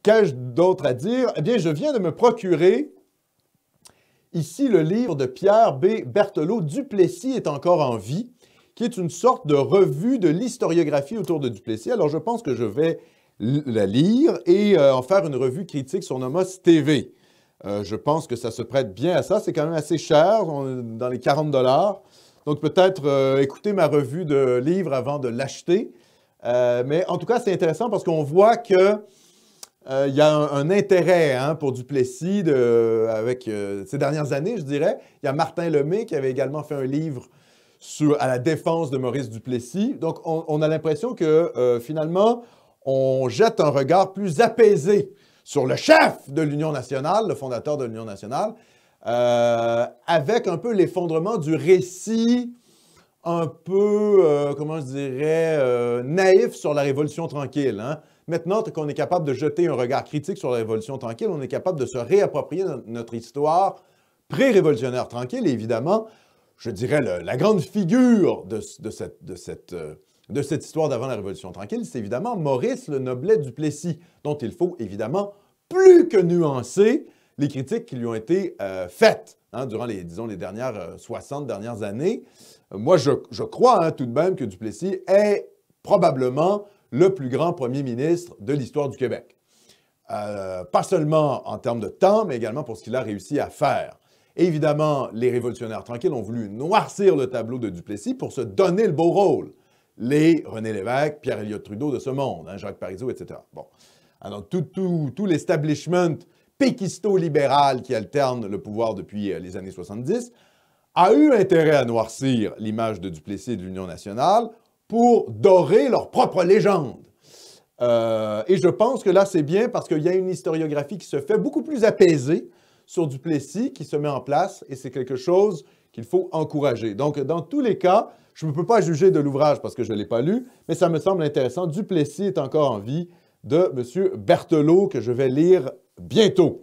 qu'ai-je d'autre à dire? Eh bien, je viens de me procurer ici le livre de Pierre B. Berthelot, Duplessis est encore en vie, qui est une sorte de revue de l'historiographie autour de Duplessis. Alors, je pense que je vais la lire et en faire une revue critique sur Nomos TV. Je pense que ça se prête bien à ça. C'est quand même assez cher, dans les 40 $. Donc, peut-être écouter ma revue de livre avant de l'acheter. Mais en tout cas, c'est intéressant parce qu'on voit que il y a un intérêt pour Duplessis avec ces dernières années, je dirais. Il y a Martin Lemay qui avait également fait un livre à la défense de Maurice Duplessis. Donc, on a l'impression que finalement, on jette un regard plus apaisé sur le chef de l'Union nationale, le fondateur de l'Union nationale, avec un peu l'effondrement du récit un peu, comment je dirais, naïf sur la Révolution tranquille. Maintenant qu'on est capable de jeter un regard critique sur la Révolution tranquille, on est capable de se réapproprier notre histoire pré-révolutionnaire tranquille. Et évidemment, je dirais la grande figure de cette histoire d'avant la Révolution tranquille, c'est évidemment Maurice le Noblet Duplessis, dont il faut évidemment plus que nuancer les critiques qui lui ont été faites durant les 60 dernières années. Moi, je crois tout de même que Duplessis est probablement le plus grand premier ministre de l'histoire du Québec. Pas seulement en termes de temps, mais également pour ce qu'il a réussi à faire. Évidemment, les révolutionnaires tranquilles ont voulu noircir le tableau de Duplessis pour se donner le beau rôle. Les René Lévesque, Pierre-Éliott Trudeau de ce monde, Jacques Parizeau, etc. Bon. Alors, tout l'establishment péquisto-libéral qui alterne le pouvoir depuis les années 70 a eu intérêt à noircir l'image de Duplessis et de l'Union nationale pour dorer leur propre légende. Et je pense que là, c'est bien parce qu'il y a une historiographie qui se fait beaucoup plus apaisée sur Duplessis, qui se met en place, et c'est quelque chose qu'il faut encourager. Donc, dans tous les cas, je ne peux pas juger de l'ouvrage parce que je ne l'ai pas lu, mais ça me semble intéressant. Duplessis est encore en vie de M. Berthelot, que je vais lire bientôt.